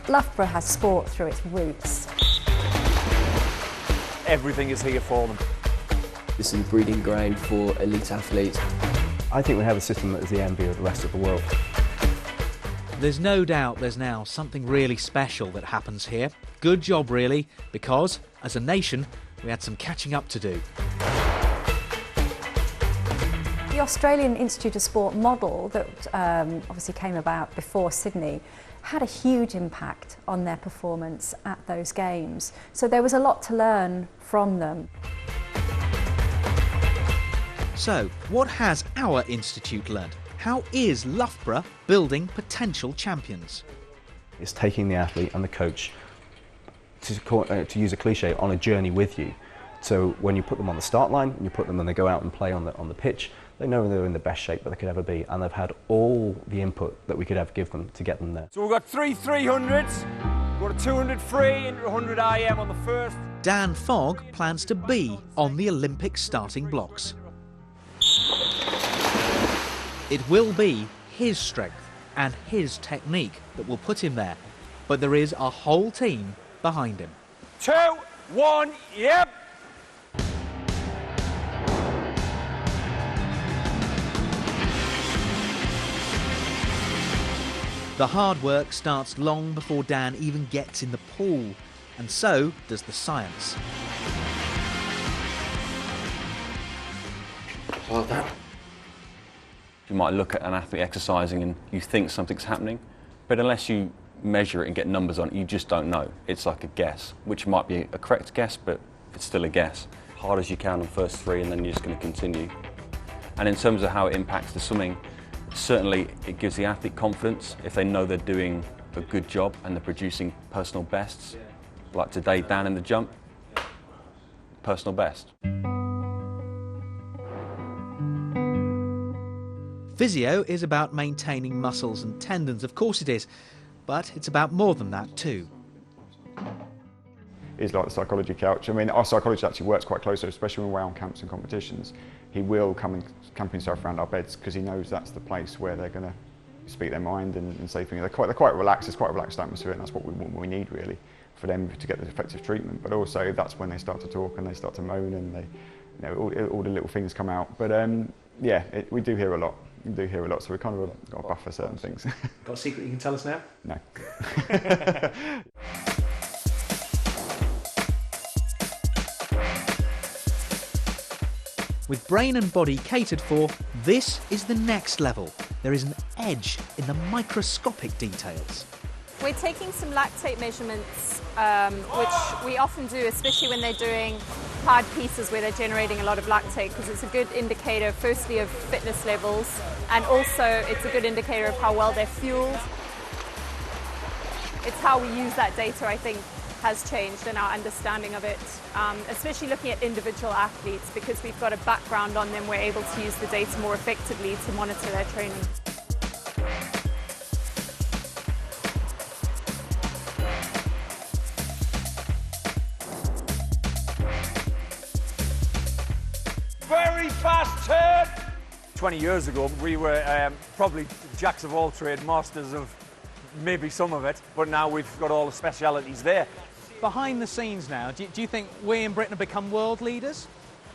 Loughborough has sport through its roots. Everything is here for them. This is a breeding ground for elite athletes. I think we have a system that is the envy of the rest of the world. There's no doubt there's now something really special that happens here. Good job, really, because, as a nation, we had some catching up to do. The Australian Institute of Sport model that obviously came about before Sydney had a huge impact on their performance at those games. So there was a lot to learn from them. So, what has our institute learned? How is Loughborough building potential champions? It's taking the athlete and the coach, to use a cliche, on a journey with you. So when you put them on the start line and you put them and they go out and play on the pitch, they know they're in the best shape that they could ever be, and they've had all the input that we could ever give them to get them there. So we've got 3 300s, we've got a 200 free and 100 IM on the first. Dan Fogg plans to be on the Olympic starting blocks. It will be his strength and his technique that will put him there, but there is a whole team behind him. 2, 1, yep! The hard work starts long before Dan even gets in the pool, and so does the science. Like that. You might look at an athlete exercising and you think something's happening, but unless you measure it and get numbers on it, you just don't know. It's like a guess, which might be a correct guess, but it's still a guess. Hard as you can on the first 3, and then you're just going to continue. And in terms of how it impacts the swimming, certainly it gives the athlete confidence if they know they're doing a good job and they're producing personal bests. Like today, Dan in the jump, personal best. Physio is about maintaining muscles and tendons, of course it is, but it's about more than that too. He's like the psychology couch. I mean, our psychologist actually works quite closely, especially when we're on camps and competitions. He will come and camp himself around our beds because he knows that's the place where they're going to speak their mind and say things. They're quite relaxed. It's quite a relaxed atmosphere, and that's what we need really for them to get the effective treatment. But also that's when they start to talk and they start to moan and they, all the little things come out. But yeah, we do hear a lot. We do hear a lot, so we kind of got to buffer certain things. Got a secret you can tell us now? No. With brain and body catered for, this is the next level. There is an edge in the microscopic details. We're taking some lactate measurements, which we often do, especially when they're doing hard pieces where they're generating a lot of lactate, because it's a good indicator, firstly, of fitness levels, and also it's a good indicator of how well they're fueled. It's how we use that data, I think, has changed in our understanding of it, especially looking at individual athletes, because we've got a background on them, we're able to use the data more effectively to monitor their training. Very fast turn! 20 years ago, we were probably jacks of all trade, masters of maybe some of it, but now we've got all the specialities there. Behind the scenes now, do you think we in Britain have become world leaders?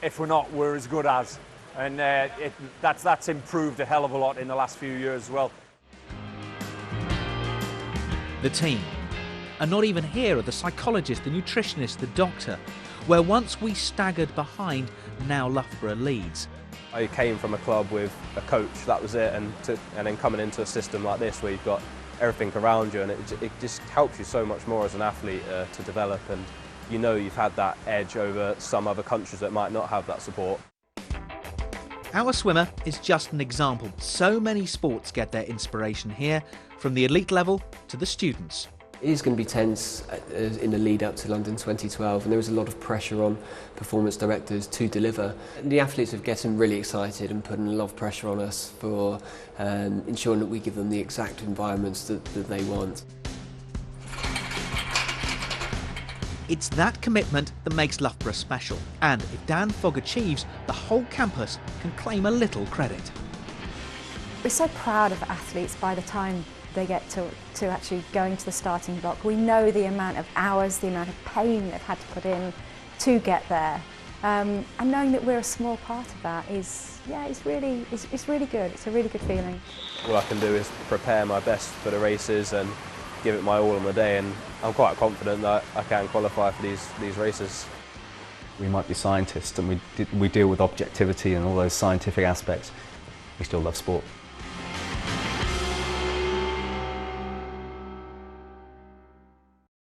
If we're not, we're as good as. And that's improved a hell of a lot in the last few years as well. The team. And not even here are the psychologist, the nutritionist, the doctor. Where once we staggered behind, now Loughborough leads. I came from a club with a coach, that was it, and then coming into a system like this where you've got everything around you, and it just helps you so much more as an athlete to develop, and you know you've had that edge over some other countries that might not have that support. Our swimmer is just an example. So many sports get their inspiration here, from the elite level to the students. It is going to be tense in the lead up to London 2012, and there was a lot of pressure on performance directors to deliver. And the athletes are getting really excited and putting a lot of pressure on us for ensuring that we give them the exact environments that they want. It's that commitment that makes Loughborough special, and if Dan Fogg achieves, the whole campus can claim a little credit. We're so proud of athletes by the time they get to actually going to the starting block. We know the amount of hours, the amount of pain they've had to put in to get there. And knowing that we're a small part of that is, yeah, it's really good. It's a really good feeling. All I can do is prepare my best for the races and give it my all on the day, and I'm quite confident that I can qualify for these races. We might be scientists and we deal with objectivity and all those scientific aspects. We still love sport.